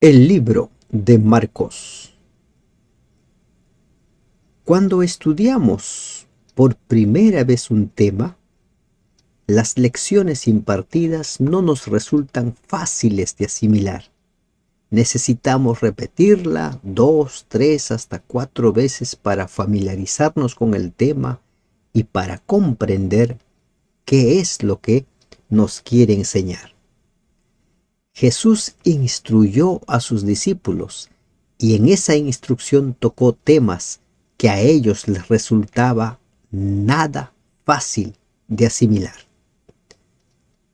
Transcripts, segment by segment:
El libro de Marcos. Cuando estudiamos por primera vez un tema, las lecciones impartidas no nos resultan fáciles de asimilar. Necesitamos repetirla 2, 3, hasta 4 veces para familiarizarnos con el tema y para comprender qué es lo que nos quiere enseñar. Jesús instruyó a sus discípulos y en esa instrucción tocó temas que a ellos les resultaba nada fácil de asimilar.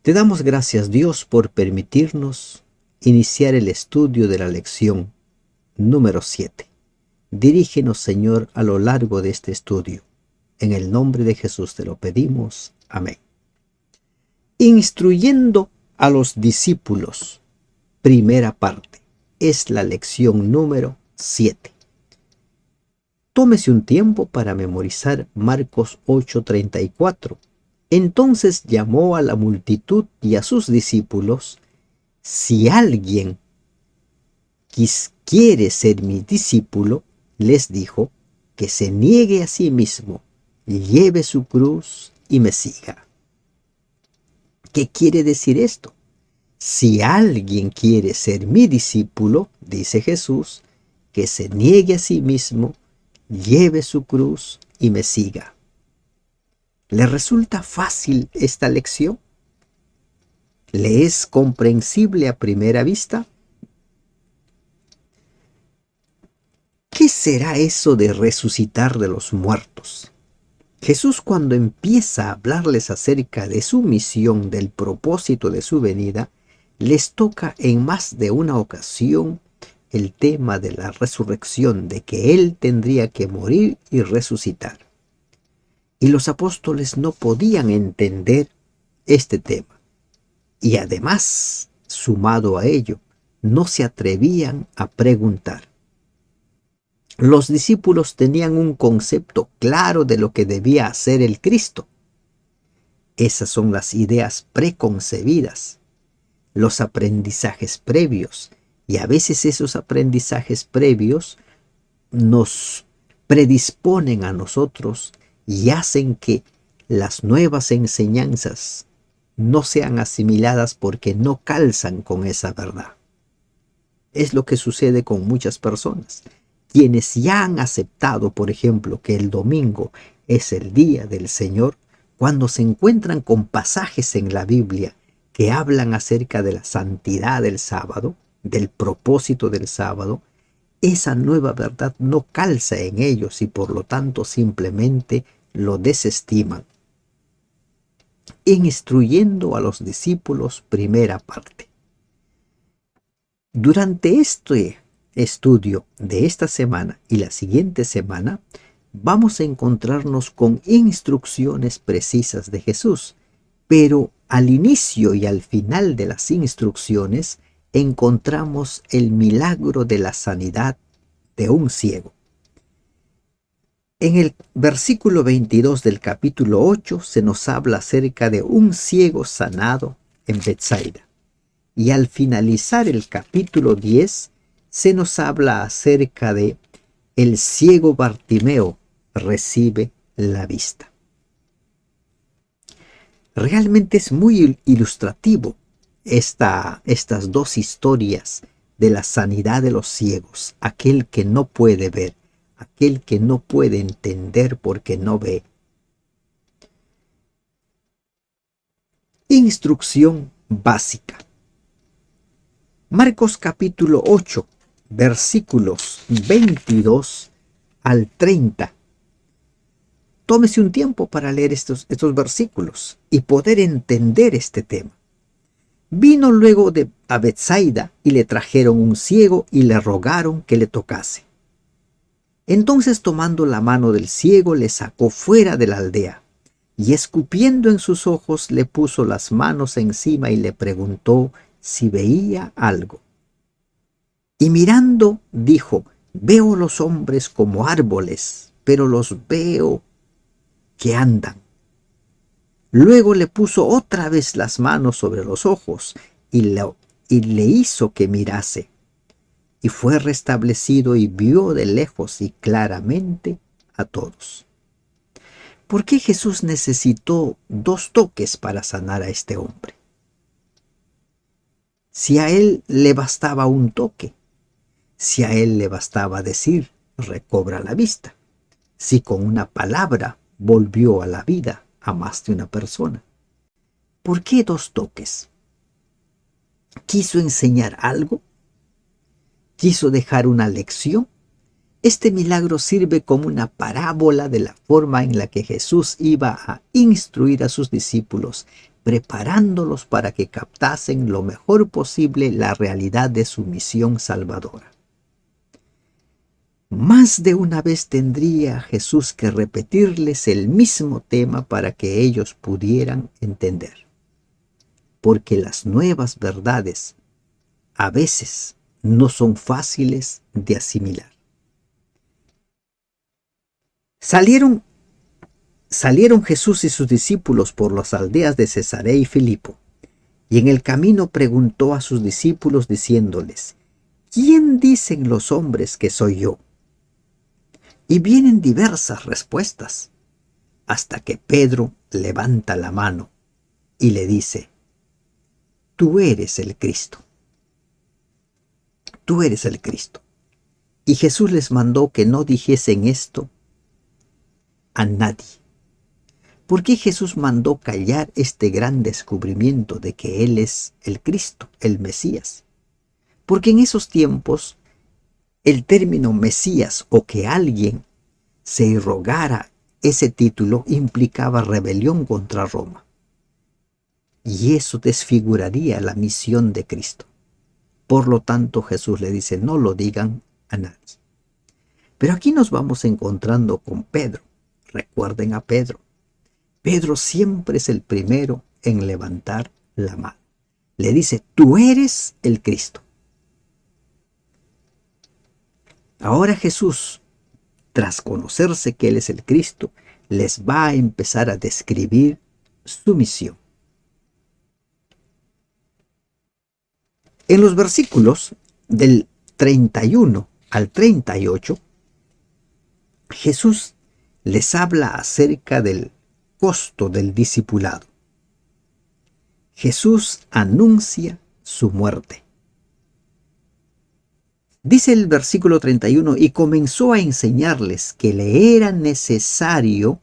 Te damos gracias, Dios, por permitirnos iniciar el estudio de la lección número 7. Dirígenos, Señor, a lo largo de este estudio. En el nombre de Jesús te lo pedimos. Amén. Instruyendo a los discípulos. Primera parte. Es la lección número 7. Tómese un tiempo para memorizar Marcos 8:34. Entonces llamó a la multitud y a sus discípulos: si alguien quiere ser mi discípulo, les dijo, que se niegue a sí mismo, lleve su cruz y me siga. ¿Qué quiere decir esto? Si alguien quiere ser mi discípulo, dice Jesús, que se niegue a sí mismo, lleve su cruz y me siga. ¿Le resulta fácil esta lección? ¿Le es comprensible a primera vista? ¿Qué será eso de resucitar de los muertos? Jesús, cuando empieza a hablarles acerca de su misión, del propósito de su venida, les toca en más de una ocasión el tema de la resurrección, de que Él tendría que morir y resucitar. Y los apóstoles no podían entender este tema. Y además, sumado a ello, no se atrevían a preguntar. Los discípulos tenían un concepto claro de lo que debía hacer el Cristo. Esas son las ideas preconcebidas, los aprendizajes previos, y a veces esos aprendizajes previos nos predisponen a nosotros y hacen que las nuevas enseñanzas no sean asimiladas porque no calzan con esa verdad. Es lo que sucede con muchas personas. Quienes ya han aceptado, por ejemplo, que el domingo es el día del Señor, cuando se encuentran con pasajes en la Biblia que hablan acerca de la santidad del sábado, del propósito del sábado, esa nueva verdad no calza en ellos y por lo tanto simplemente lo desestiman. Instruyendo a los discípulos, primera parte. Durante este estudio de esta semana y la siguiente semana, vamos a encontrarnos con instrucciones precisas de Jesús, pero al inicio y al final de las instrucciones encontramos el milagro de la sanidad de un ciego. En el versículo 22 del capítulo 8 se nos habla acerca de un ciego sanado en Betsaida. Y al finalizar el capítulo 10 se nos habla acerca de el ciego Bartimeo recibe la vista. Realmente es muy ilustrativo estas dos historias de la sanidad de los ciegos, aquel que no puede ver, aquel que no puede entender porque no ve. Instrucción básica. Marcos capítulo 8, versículos 22 al 30. Tómese un tiempo para leer estos versículos y poder entender este tema. Vino luego a Betsaida y le trajeron un ciego y le rogaron que le tocase. Entonces, tomando la mano del ciego, le sacó fuera de la aldea y escupiendo en sus ojos le puso las manos encima y le preguntó si veía algo. Y mirando, dijo: veo los hombres como árboles, pero los veo que andan. Luego le puso otra vez las manos sobre los ojos y le hizo que mirase. y fue restablecido y vio de lejos y claramente a todos. ¿Por qué Jesús necesitó 2 toques para sanar a este hombre? Si a él le bastaba un toque, si a él le bastaba decir, recobra la vista, si con una palabra volvió a la vida a más de una persona. ¿Por qué 2 toques? ¿Quiso enseñar algo? ¿Quiso dejar una lección? Este milagro sirve como una parábola de la forma en la que Jesús iba a instruir a sus discípulos, preparándolos para que captasen lo mejor posible la realidad de su misión salvadora. Más de una vez tendría Jesús que repetirles el mismo tema para que ellos pudieran entender. Porque las nuevas verdades a veces no son fáciles de asimilar. Salieron Jesús y sus discípulos por las aldeas de Cesarea y Filipo, y en el camino preguntó a sus discípulos diciéndoles, ¿quién dicen los hombres que soy yo? Y vienen diversas respuestas, hasta que Pedro levanta la mano y le dice, tú eres el Cristo. Tú eres el Cristo. Y Jesús les mandó que no dijesen esto a nadie. ¿Por qué Jesús mandó callar este gran descubrimiento de que Él es el Cristo, el Mesías? Porque en esos tiempos el término Mesías o que alguien se irrogara ese título implicaba rebelión contra Roma. Y eso desfiguraría la misión de Cristo. Por lo tanto, Jesús le dice, no lo digan a nadie. Pero aquí nos vamos encontrando con Pedro. Recuerden a Pedro. Pedro siempre es el primero en levantar la mano. Le dice, tú eres el Cristo. Ahora Jesús, tras conocerse que Él es el Cristo, les va a empezar a describir su misión. En los versículos del 31 al 38, Jesús les habla acerca del costo del discipulado. Jesús anuncia su muerte. Dice el versículo 31, y comenzó a enseñarles que le era necesario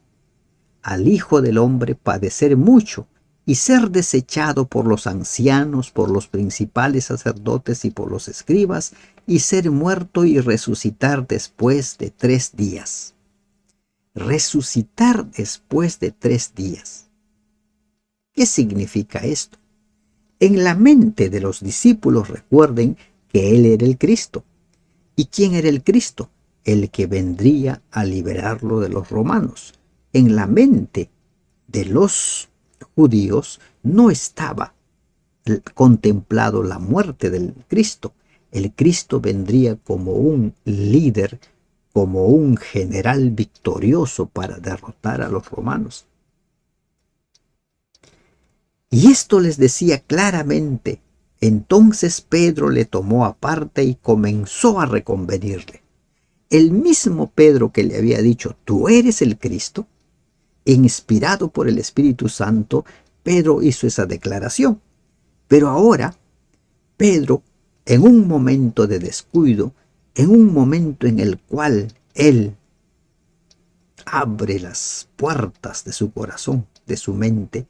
al Hijo del Hombre padecer mucho y ser desechado por los ancianos, por los principales sacerdotes y por los escribas, y ser muerto y resucitar después de 3 días. Resucitar después de 3 días. ¿Qué significa esto? En la mente de los discípulos recuerden que Él era el Cristo. ¿Y quién era el Cristo? El que vendría a liberarlo de los romanos. En la mente de los judíos no estaba contemplado la muerte del Cristo. El Cristo vendría como un líder, como un general victorioso para derrotar a los romanos. Y esto les decía claramente. Entonces Pedro le tomó aparte y comenzó a reconvenirle. El mismo Pedro que le había dicho, tú eres el Cristo, inspirado por el Espíritu Santo, Pedro hizo esa declaración. Pero ahora, Pedro, en un momento de descuido, en un momento en el cual él abre las puertas de su corazón, de su mente,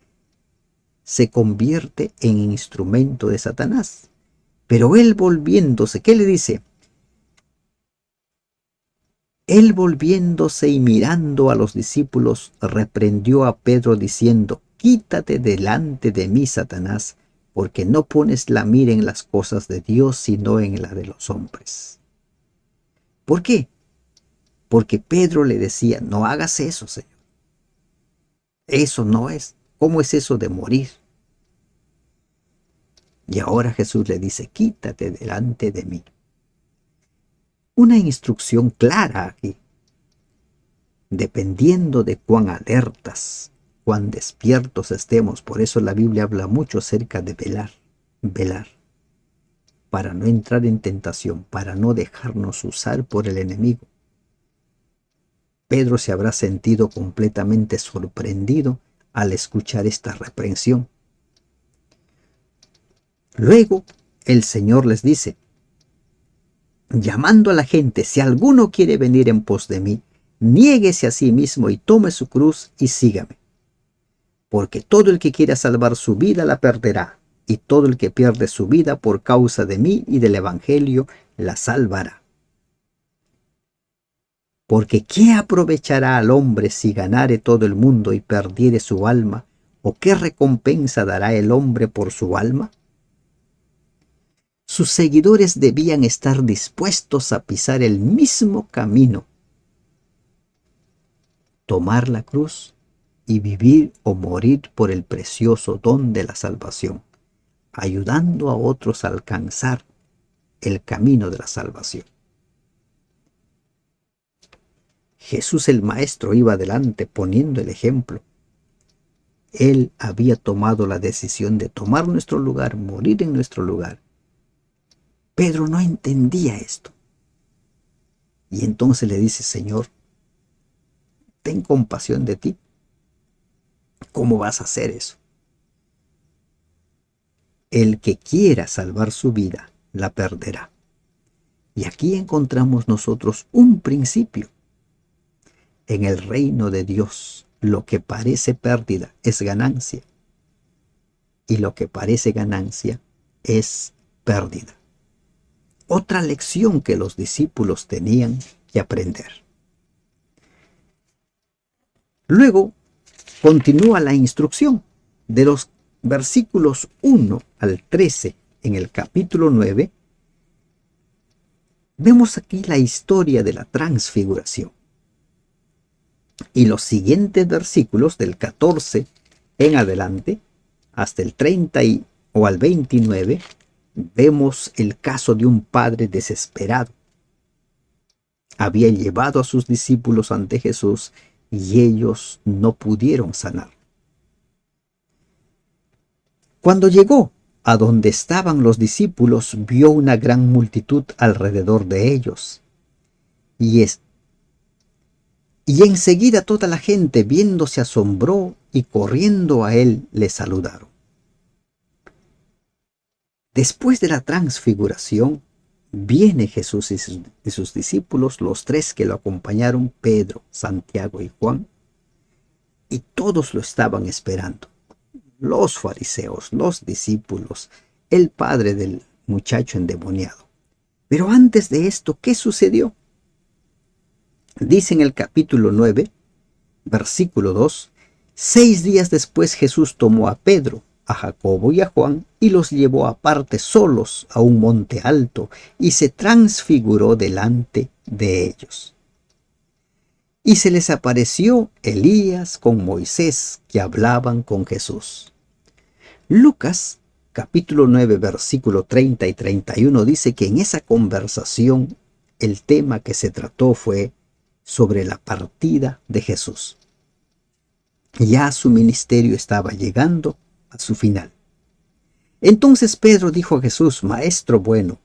se convierte en instrumento de Satanás. Pero él volviéndose, ¿qué le dice? Él volviéndose y mirando a los discípulos, reprendió a Pedro diciendo, quítate delante de mí, Satanás, porque no pones la mira en las cosas de Dios, sino en la de los hombres. ¿Por qué? Porque Pedro le decía, no hagas eso, Señor. Eso no es. ¿Cómo es eso de morir? Y ahora Jesús le dice, quítate delante de mí. Una instrucción clara aquí. Dependiendo de cuán alertas, cuán despiertos estemos. Por eso la Biblia habla mucho acerca de velar, velar. para no entrar en tentación, para no dejarnos usar por el enemigo. Pedro se habrá sentido completamente sorprendido al escuchar esta reprensión. Luego el Señor les dice, llamando a la gente, si alguno quiere venir en pos de mí, niéguese a sí mismo y tome su cruz y sígame. Porque todo el que quiera salvar su vida la perderá, y todo el que pierde su vida por causa de mí y del Evangelio la salvará. Porque ¿qué aprovechará al hombre si ganare todo el mundo y perdiere su alma? ¿O qué recompensa dará el hombre por su alma? Sus seguidores debían estar dispuestos a pisar el mismo camino, tomar la cruz y vivir o morir por el precioso don de la salvación, ayudando a otros a alcanzar el camino de la salvación. Jesús el Maestro iba adelante poniendo el ejemplo. Él había tomado la decisión de tomar nuestro lugar, morir en nuestro lugar. Pedro no entendía esto. Y entonces le dice, Señor, ten compasión de ti. ¿Cómo vas a hacer eso? El que quiera salvar su vida, la perderá. Y aquí encontramos nosotros un principio. En el reino de Dios, lo que parece pérdida es ganancia. Y lo que parece ganancia es pérdida. Otra lección que los discípulos tenían que aprender. Luego continúa la instrucción de los versículos 1 al 13 en el capítulo 9. Vemos aquí la historia de la transfiguración. Y los siguientes versículos del 14 en adelante, hasta el 30 o al 29, vemos el caso de un padre desesperado. Había llevado a sus discípulos ante Jesús y ellos no pudieron sanar. Cuando llegó a donde estaban los discípulos, vio una gran multitud alrededor de ellos. Y enseguida toda la gente, viendo, se asombró y corriendo a él le saludaron. Después de la transfiguración, viene Jesús y sus discípulos, los tres que lo acompañaron, Pedro, Santiago y Juan, y todos lo estaban esperando. Los fariseos, los discípulos, el padre del muchacho endemoniado. Pero antes de esto, ¿qué sucedió? Dice en el capítulo 9, versículo 2, 6 días después Jesús tomó a Pedro, a Jacobo y a Juan y los llevó aparte solos a un monte alto y se transfiguró delante de ellos. Y se les apareció Elías con Moisés que hablaban con Jesús. Lucas capítulo 9 versículo 30 y 31 dice que en esa conversación el tema que se trató fue sobre la partida de Jesús. Ya su ministerio estaba llegando a su final. Entonces Pedro dijo a Jesús, Maestro bueno,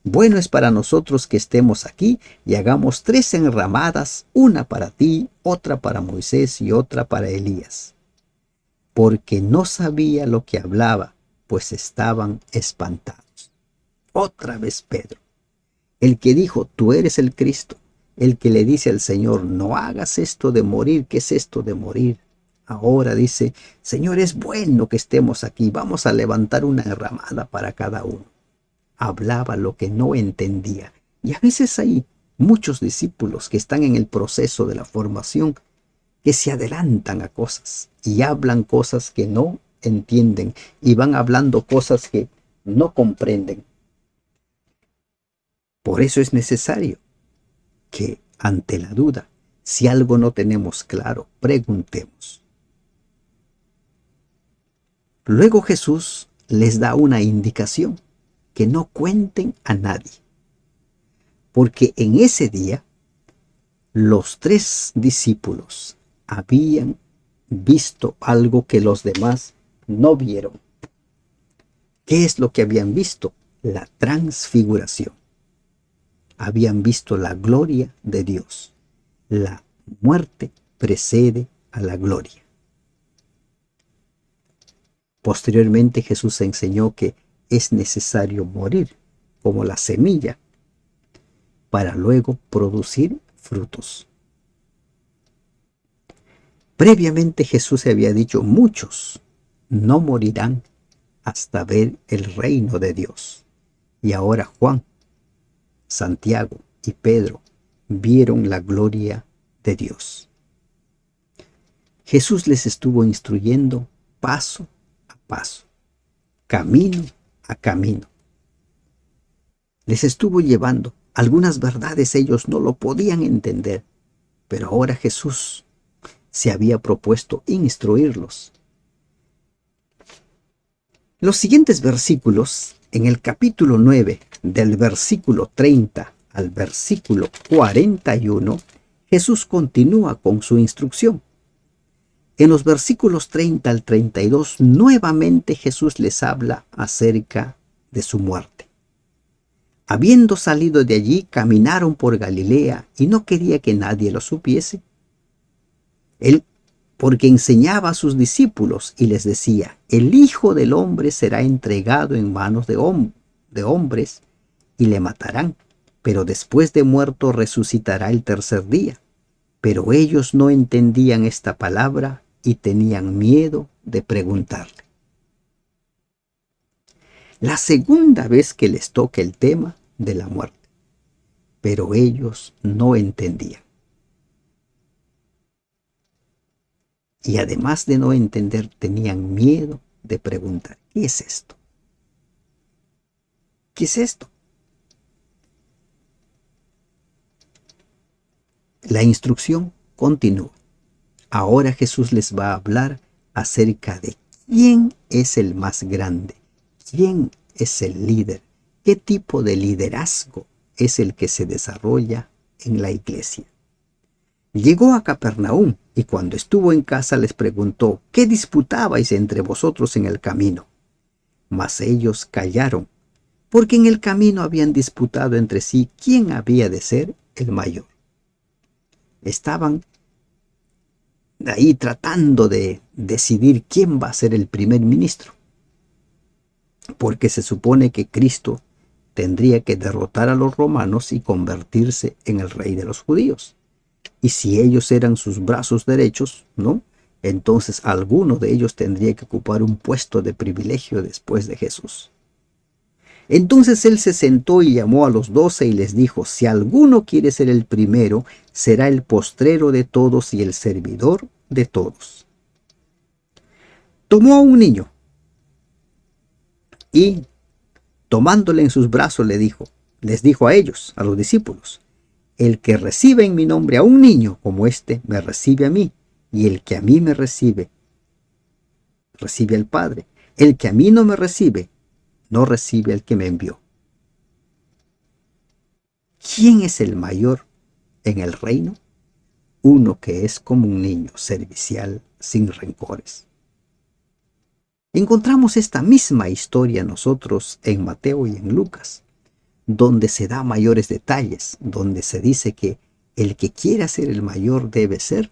bueno es para nosotros que estemos aquí y hagamos 3 enramadas, una para ti, otra para Moisés y otra para Elías. Porque no sabía lo que hablaba, pues estaban espantados. Otra vez Pedro, el que dijo, tú eres el Cristo, el que le dice al Señor, no hagas esto de morir, ¿qué es esto de morir? Ahora dice, Señor, es bueno que estemos aquí, vamos a levantar una enramada para cada uno. Hablaba lo que no entendía. Y a veces hay muchos discípulos que están en el proceso de la formación que se adelantan a cosas y hablan cosas que no entienden y van hablando cosas que no comprenden. Por eso es necesario que ante la duda, si algo no tenemos claro, preguntemos. Luego Jesús les da una indicación, que no cuenten a nadie, porque en ese día los 3 discípulos habían visto algo que los demás no vieron. ¿Qué es lo que habían visto? la transfiguración. Habían visto la gloria de Dios. La muerte precede a la gloria. Posteriormente Jesús enseñó que es necesario morir como la semilla para luego producir frutos. Previamente Jesús se había dicho: muchos no morirán hasta ver el reino de Dios. Y ahora Juan, Santiago y Pedro vieron la gloria de Dios. Jesús les estuvo instruyendo paso a paso, camino a camino. Les estuvo llevando. Algunas verdades ellos no lo podían entender, pero ahora Jesús se había propuesto instruirlos. Los siguientes versículos, en el capítulo 9, del versículo 30 al versículo 41, Jesús continúa con su instrucción. En los versículos 30 al 32, nuevamente Jesús les habla acerca de su muerte. Habiendo salido de allí, caminaron por Galilea y no quería que nadie lo supiese. Él, porque enseñaba a sus discípulos y les decía: el Hijo del Hombre será entregado en manos de hombres y le matarán, pero después de muerto resucitará el tercer día. Pero ellos no entendían esta palabra y tenían miedo de preguntarle. La segunda vez que les toca el tema de la muerte, pero ellos no entendían. Y además de no entender, tenían miedo de preguntar: ¿qué es esto? ¿Qué es esto? La instrucción continúa. Ahora Jesús les va a hablar acerca de quién es el más grande, quién es el líder, qué tipo de liderazgo es el que se desarrolla en la iglesia. Llegó a Capernaum y cuando estuvo en casa les preguntó: ¿qué disputabais entre vosotros en el camino? Mas ellos callaron, porque en el camino habían disputado entre sí quién había de ser el mayor. Estaban ahí tratando de decidir quién va a ser el primer ministro, porque se supone que Cristo tendría que derrotar a los romanos y convertirse en el rey de los judíos. Y si ellos eran sus brazos derechos, ¿no?, entonces alguno de ellos tendría que ocupar un puesto de privilegio después de Jesús. Entonces él se sentó y llamó a los 12 y les dijo: si alguno quiere ser el primero, será el postrero de todos y el servidor de todos. Tomó a un niño y, tomándole en sus brazos, les dijo a ellos, a los discípulos: el que recibe en mi nombre a un niño como este, me recibe a mí, y el que a mí me recibe, recibe al Padre. El que a mí no me recibe, no recibe al que me envió. ¿Quién es el mayor en el reino? Uno que es como un niño, servicial, sin rencores. Encontramos esta misma historia nosotros en Mateo y en Lucas, donde se da mayores detalles, donde se dice que el que quiera ser el mayor debe ser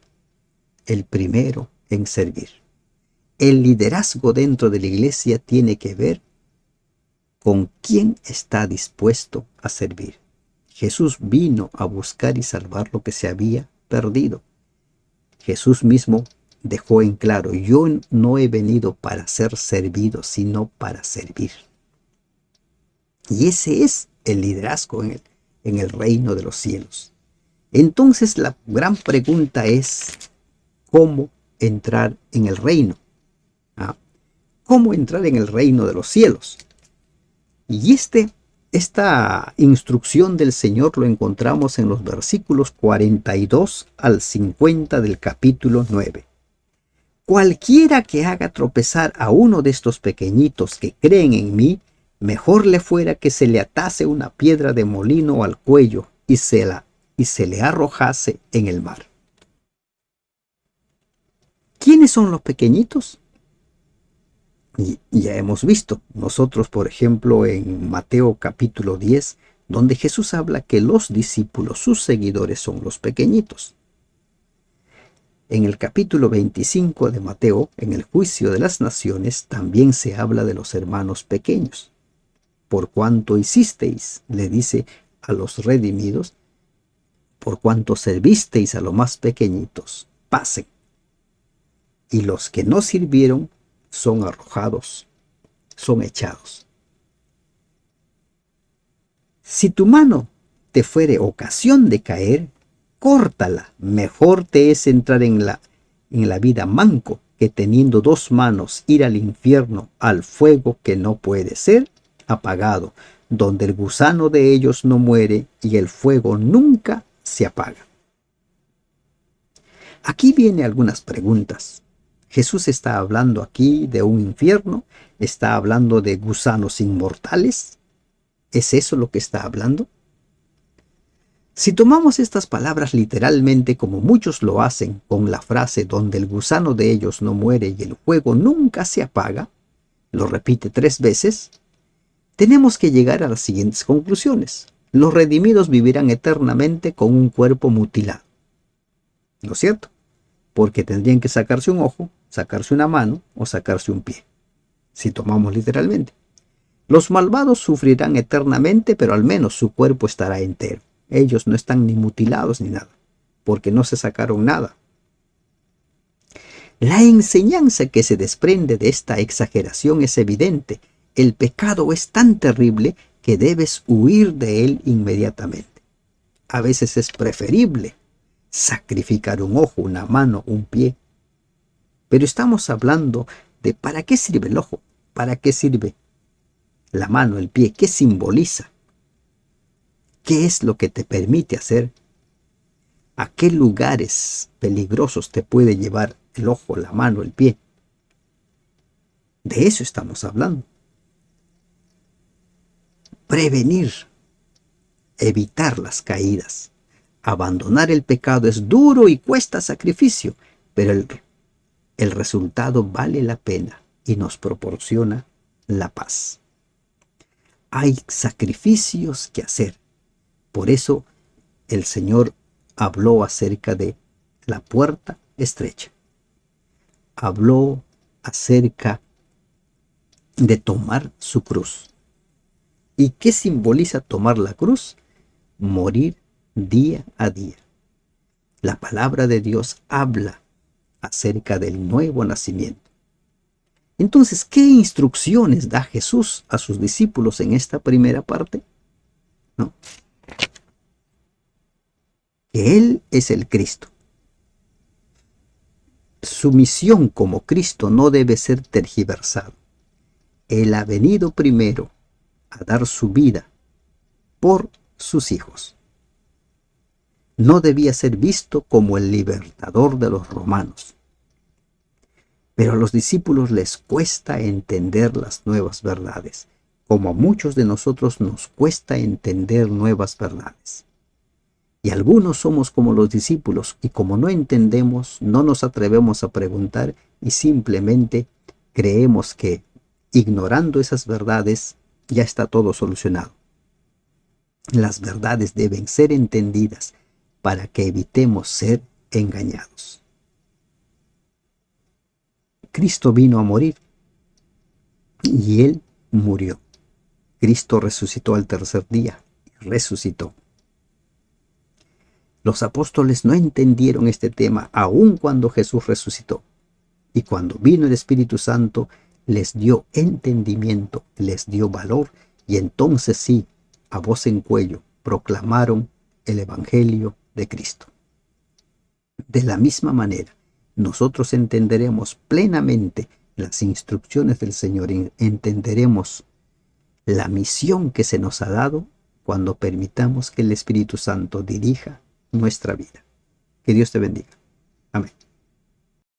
el primero en servir. El liderazgo dentro de la iglesia tiene que ver con quién está dispuesto a servir. Jesús vino a buscar y salvar lo que se había perdido. Jesús mismo dejó en claro: yo no he venido para ser servido, sino para servir. Y ese es el liderazgo en el reino de los cielos. Entonces la gran pregunta es: ¿cómo entrar en el reino? ¿Cómo entrar en el reino de los cielos? Y esta instrucción del Señor lo encontramos en los versículos 42 al 50 del capítulo 9. Cualquiera que haga tropezar a uno de estos pequeñitos que creen en mí, mejor le fuera que se le atase una piedra de molino al cuello y se le arrojase en el mar. ¿Quiénes son los pequeñitos? Y ya hemos visto nosotros, por ejemplo, en Mateo capítulo 10, donde Jesús habla que los discípulos, sus seguidores, son los pequeñitos. En el capítulo 25 de Mateo, en el juicio de las naciones, también se habla de los hermanos pequeños. Por cuanto hicisteis, le dice a los redimidos, por cuanto servisteis a los más pequeñitos, pasen. Y los que no sirvieron son arrojados, son echados. Si tu mano te fuere ocasión de caer, córtala. Mejor te es entrar en la vida manco que teniendo dos manos ir al infierno, al fuego que no puede ser apagado, donde el gusano de ellos no muere y el fuego nunca se apaga. Aquí vienen algunas preguntas. Jesús está hablando aquí de un infierno, está hablando de gusanos inmortales. ¿Es eso lo que está hablando? Si tomamos estas palabras literalmente como muchos lo hacen con la frase donde el gusano de ellos no muere y el fuego nunca se apaga, lo repite 3 veces, tenemos que llegar a las siguientes conclusiones. Los redimidos vivirán eternamente con un cuerpo mutilado. ¿No es cierto? Porque tendrían que sacarse un ojo, sacarse una mano o sacarse un pie, si tomamos literalmente. Los malvados sufrirán eternamente, pero al menos su cuerpo estará entero. Ellos no están ni mutilados ni nada, porque no se sacaron nada. La enseñanza que se desprende de esta exageración es evidente. El pecado es tan terrible que debes huir de él inmediatamente. A veces es preferible sacrificar un ojo, una mano, un pie. Pero estamos hablando de ¿para qué sirve el ojo? ¿Para qué sirve la mano, el pie? ¿Qué simboliza? ¿Qué es lo que te permite hacer? ¿A qué lugares peligrosos te puede llevar el ojo, la mano, el pie? De eso estamos hablando. Prevenir, evitar las caídas. Abandonar el pecado es duro y cuesta sacrificio, pero el resultado vale la pena y nos proporciona la paz. Hay sacrificios que hacer. Por eso el Señor habló acerca de la puerta estrecha. Habló acerca de tomar su cruz. ¿Y qué simboliza tomar la cruz? Morir día a día. La palabra de Dios habla acerca del nuevo nacimiento. Entonces, ¿qué instrucciones da Jesús a sus discípulos en esta primera parte? No. Que Él es el Cristo. Su misión como Cristo no debe ser tergiversada. Él ha venido primero a dar su vida por sus hijos. No debía ser visto como el libertador de los romanos. Pero a los discípulos les cuesta entender las nuevas verdades, como a muchos de nosotros nos cuesta entender nuevas verdades. Y algunos somos como los discípulos, y como no entendemos, no nos atrevemos a preguntar y simplemente creemos que, ignorando esas verdades, ya está todo solucionado. Las verdades deben ser entendidas para que evitemos ser engañados. Cristo vino a morir y Él murió. Cristo resucitó al tercer día y resucitó. Los apóstoles no entendieron este tema aun cuando Jesús resucitó. Y cuando vino el Espíritu Santo, les dio entendimiento, les dio valor, y entonces sí, a voz en cuello, proclamaron el Evangelio de Cristo. De la misma manera, nosotros entenderemos plenamente las instrucciones del Señor, entenderemos la misión que se nos ha dado cuando permitamos que el Espíritu Santo dirija nuestra vida. Que Dios te bendiga. Amén.